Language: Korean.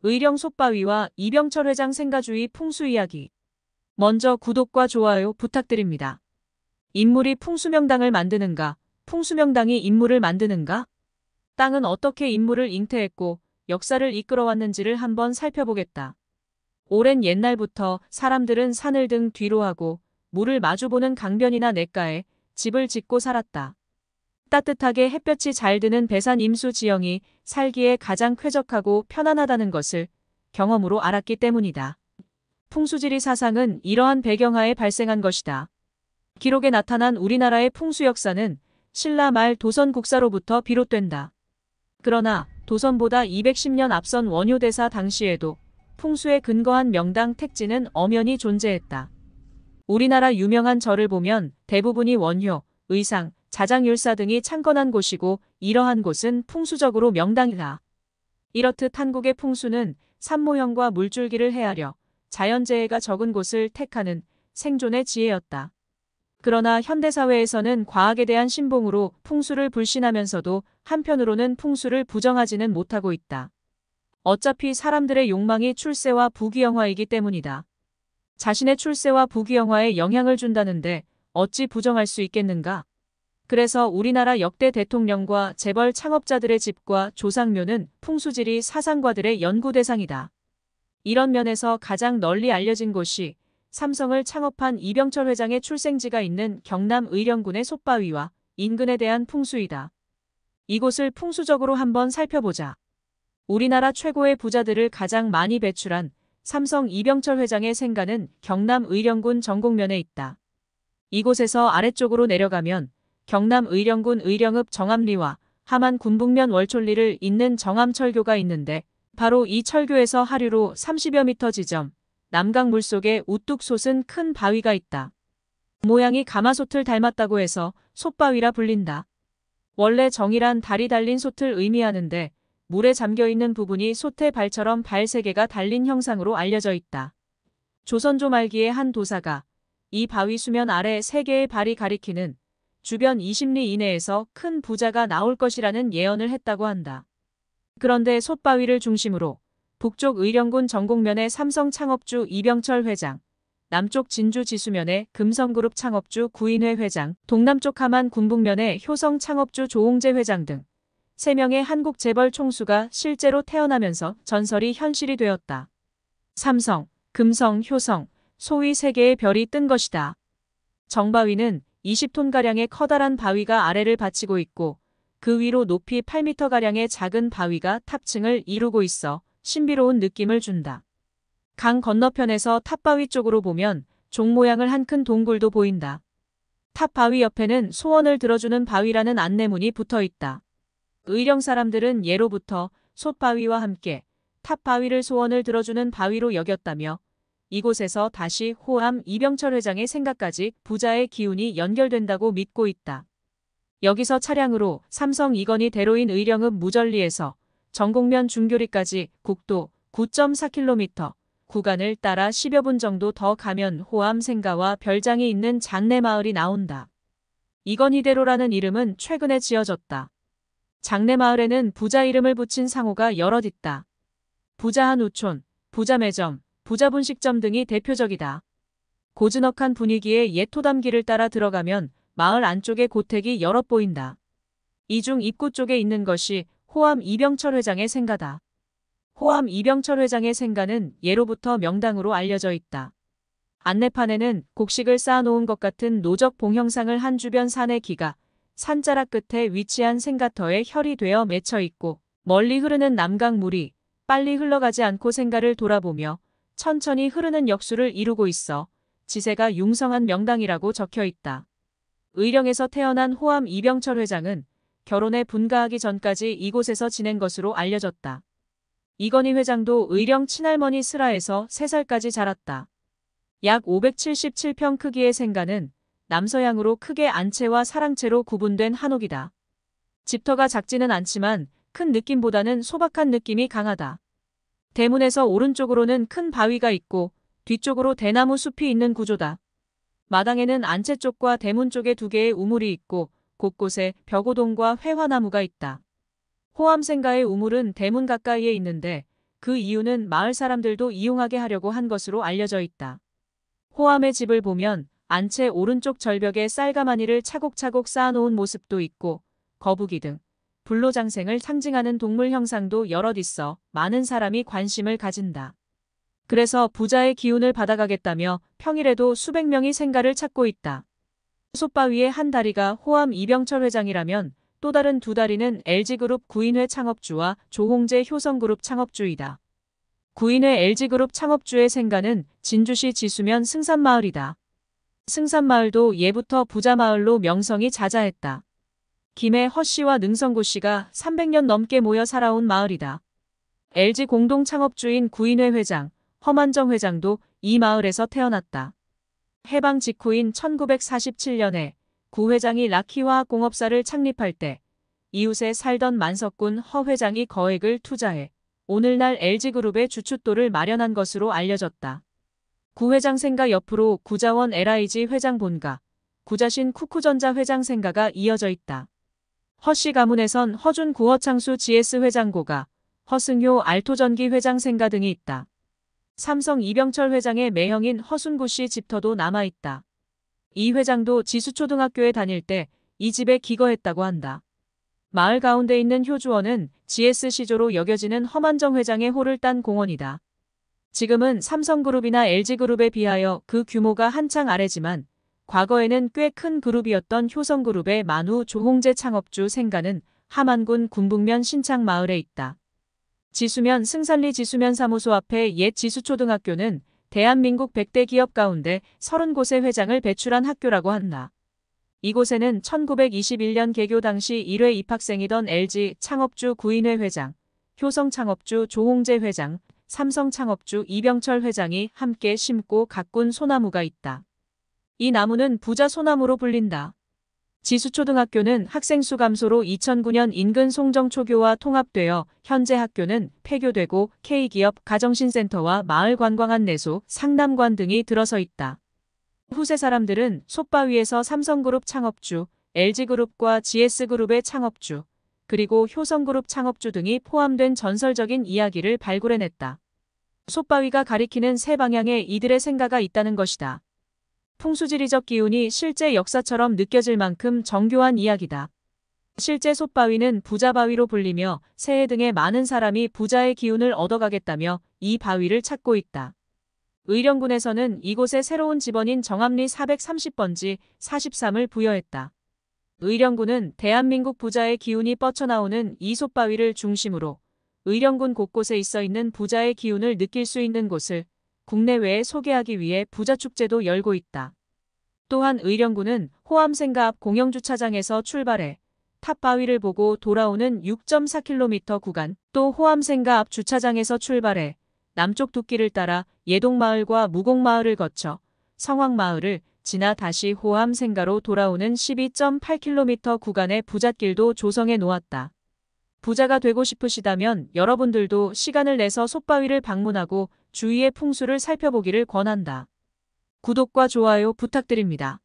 의령 솥바위와 이병철 회장 생가주의 풍수 이야기. 먼저 구독과 좋아요 부탁드립니다. 인물이 풍수명당을 만드는가? 풍수명당이 인물을 만드는가? 땅은 어떻게 인물을 잉태했고 역사를 이끌어왔는지를 한번 살펴보겠다. 오랜 옛날부터 사람들은 산을 등 뒤로 하고 물을 마주보는 강변이나 냇가에 집을 짓고 살았다. 따뜻하게 햇볕이 잘 드는 배산 임수 지형이 살기에 가장 쾌적하고 편안하다는 것을 경험으로 알았기 때문이다. 풍수지리 사상은 이러한 배경하에 발생한 것이다. 기록에 나타난 우리나라의 풍수 역사는 신라 말 도선 국사로부터 비롯된다. 그러나 도선보다 210년 앞선 원효대사 당시에도 풍수에 근거한 명당 택지는 엄연히 존재했다. 우리나라 유명한 절을 보면 대부분이 원효, 의상, 자장율사 등이 창건한 곳이고 이러한 곳은 풍수적으로 명당이다. 이렇듯 한국의 풍수는 산모형과 물줄기를 헤아려 자연재해가 적은 곳을 택하는 생존의 지혜였다. 그러나 현대사회에서는 과학에 대한 신봉으로 풍수를 불신하면서도 한편으로는 풍수를 부정하지는 못하고 있다. 어차피 사람들의 욕망이 출세와 부귀영화이기 때문이다. 자신의 출세와 부귀영화에 영향을 준다는데 어찌 부정할 수 있겠는가? 그래서 우리나라 역대 대통령과 재벌 창업자들의 집과 조상묘는 풍수지리 사상가들의 연구 대상이다. 이런 면에서 가장 널리 알려진 곳이 삼성을 창업한 이병철 회장의 출생지가 있는 경남 의령군의 솥바위와 인근에 대한 풍수이다. 이곳을 풍수적으로 한번 살펴보자. 우리나라 최고의 부자들을 가장 많이 배출한 삼성 이병철 회장의 생가는 경남 의령군 정곡면에 있다. 이곳에서 아래쪽으로 내려가면 경남 의령군 의령읍 정암리와 함안 군북면 월촌리를 잇는 정암철교가 있는데 바로 이 철교에서 하류로 30여 미터 지점 남강 물속에 우뚝 솟은 큰 바위가 있다. 모양이 가마솥을 닮았다고 해서 솥바위라 불린다. 원래 정이란 달이 달린 솥을 의미하는데 물에 잠겨있는 부분이 솥의 발처럼 발 3개가 달린 형상으로 알려져 있다. 조선조 말기에 한 도사가 이 바위 수면 아래 3개의 발이 가리키는 주변 20리 이내에서 큰 부자가 나올 것이라는 예언을 했다고 한다. 그런데 솥바위를 중심으로 북쪽 의령군 정곡면의 삼성 창업주 이병철 회장, 남쪽 진주 지수면의 금성그룹 창업주 구인회 회장, 동남쪽 함안 군북면의 효성 창업주 조홍재 회장 등 3명의 한국 재벌 총수가 실제로 태어나면서 전설이 현실이 되었다. 삼성, 금성, 효성, 소위 3개의 별이 뜬 것이다. 정바위는 20톤가량의 커다란 바위가 아래를 받치고 있고 그 위로 높이 8m가량의 작은 바위가 탑층을 이루고 있어 신비로운 느낌을 준다. 강 건너편에서 탑바위 쪽으로 보면 종 모양을 한 큰 동굴도 보인다. 탑바위 옆에는 소원을 들어주는 바위라는 안내문이 붙어 있다. 의령 사람들은 예로부터 솥바위와 함께 탑바위를 소원을 들어주는 바위로 여겼다며 이곳에서 다시 호암 이병철 회장의 생각까지 부자의 기운이 연결된다고 믿고 있다. 여기서 차량으로 삼성 이건희 대로인 의령읍 무전리에서 정곡면 중교리까지 국도 9.4km 구간을 따라 10여 분 정도 더 가면 호암 생가와 별장이 있는 장내마을이 나온다. 이건희대로라는 이름은 최근에 지어졌다. 장내마을에는 부자 이름을 붙인 상호가 여럿 있다. 부자한 우촌, 부자매점, 부자분식점 등이 대표적이다. 고즈넉한 분위기의 옛 토담길을 따라 들어가면 마을 안쪽에 고택이 여럿 보인다. 이 중 입구 쪽에 있는 것이 호암 이병철 회장의 생가다. 호암 이병철 회장의 생가는 예로부터 명당으로 알려져 있다. 안내판에는 곡식을 쌓아놓은 것 같은 노적 봉형상을 한 주변 산의 기가 산자락 끝에 위치한 생가터에 혈이 되어 맺혀 있고 멀리 흐르는 남강물이 빨리 흘러가지 않고 생가를 돌아보며 천천히 흐르는 역수를 이루고 있어 지세가 융성한 명당이라고 적혀 있다. 의령에서 태어난 호암 이병철 회장은 결혼에 분가하기 전까지 이곳에서 지낸 것으로 알려졌다. 이건희 회장도 의령 친할머니 슬하에서 3살까지 자랐다. 약 577평 크기의 생가는 남서향으로 크게 안채와 사랑채로 구분된 한옥이다. 집터가 작지는 않지만 큰 느낌보다는 소박한 느낌이 강하다. 대문에서 오른쪽으로는 큰 바위가 있고 뒤쪽으로 대나무 숲이 있는 구조다. 마당에는 안채 쪽과 대문 쪽에 2개의 우물이 있고 곳곳에 벽오동과 회화나무가 있다. 호암생가의 우물은 대문 가까이에 있는데 그 이유는 마을 사람들도 이용하게 하려고 한 것으로 알려져 있다. 호암의 집을 보면 안채 오른쪽 절벽에 쌀가마니를 차곡차곡 쌓아놓은 모습도 있고 거북이 등 불로장생을 상징하는 동물 형상도 여럿 있어 많은 사람이 관심을 가진다. 그래서 부자의 기운을 받아가겠다며 평일에도 수백 명이 생가를 찾고 있다. 솥바위의 한 다리가 호암 이병철 회장이라면 또 다른 두 다리는 LG그룹 구인회 창업주와 조홍재 효성그룹 창업주이다. 구인회 LG그룹 창업주의 생가는 진주시 지수면 승산마을이다. 승산마을도 예부터 부자마을로 명성이 자자했다. 김해 허씨와 능성구씨가 300년 넘게 모여 살아온 마을이다. LG 공동 창업주인 구인회 회장, 허만정 회장도 이 마을에서 태어났다. 해방 직후인 1947년에 구 회장이 라키화학공업사를 창립할 때 이웃에 살던 만석군 허 회장이 거액을 투자해 오늘날 LG그룹의 주춧돌을 마련한 것으로 알려졌다. 구 회장 생가 옆으로 구자원 LIG 회장 본가, 구자신 쿠쿠전자 회장 생가가 이어져 있다. 허씨 가문에선 허준 구허창수 GS 회장고가, 허승효 알토전기 회장 생가 등이 있다. 삼성 이병철 회장의 매형인 허순구씨 집터도 남아있다. 이 회장도 지수초등학교에 다닐 때 이 집에 기거했다고 한다. 마을 가운데 있는 효주원은 GS 시조로 여겨지는 허만정 회장의 호를 딴 공원이다. 지금은 삼성그룹이나 LG그룹에 비하여 그 규모가 한창 아래지만 과거에는 꽤 큰 그룹이었던 효성그룹의 만우 조홍재 창업주 생가는 함안군 군북면 신창마을에 있다. 지수면 승산리 지수면 사무소 앞에 옛 지수초등학교는 대한민국 100대 기업 가운데 30곳의 회장을 배출한 학교라고 한다. 이곳에는 1921년 개교 당시 1회 입학생이던 LG 창업주 구인회 회장, 효성 창업주 조홍재 회장, 삼성 창업주 이병철 회장이 함께 심고 가꾼 소나무가 있다. 이 나무는 부자 소나무로 불린다. 지수초등학교는 학생수 감소로 2009년 인근 송정초교와 통합되어 현재 학교는 폐교되고 K기업 가정신센터와 마을관광안내소, 상담관 등이 들어서 있다. 후세 사람들은 솥바위에서 삼성그룹 창업주, LG그룹과 GS그룹의 창업주, 그리고 효성그룹 창업주 등이 포함된 전설적인 이야기를 발굴해냈다. 솥바위가 가리키는 세 방향에 이들의 생가가 있다는 것이다. 풍수지리적 기운이 실제 역사처럼 느껴질 만큼 정교한 이야기다. 실제 솥바위는 부자바위로 불리며 새해 등의 많은 사람이 부자의 기운을 얻어가겠다며 이 바위를 찾고 있다. 의령군에서는 이곳에 새로운 집원인 정암리 430번지 43을 부여했다. 의령군은 대한민국 부자의 기운이 뻗쳐나오는 이 솥바위를 중심으로 의령군 곳곳에 있어 있는 부자의 기운을 느낄 수 있는 곳을 국내외에 소개하기 위해 부자축제도 열고 있다. 또한 의령군은 호암생가 앞 공영주차장에서 출발해 탑바위를 보고 돌아오는 6.4km 구간, 또 호암생가 앞 주차장에서 출발해 남쪽 둑길을 따라 예동마을과 무곡마을을 거쳐 성황마을을 지나 다시 호암생가로 돌아오는 12.8km 구간의 부잣길도 조성해 놓았다. 부자가 되고 싶으시다면 여러분들도 시간을 내서 솥바위를 방문하고 주위의 풍수를 살펴보기를 권한다. 구독과 좋아요 부탁드립니다.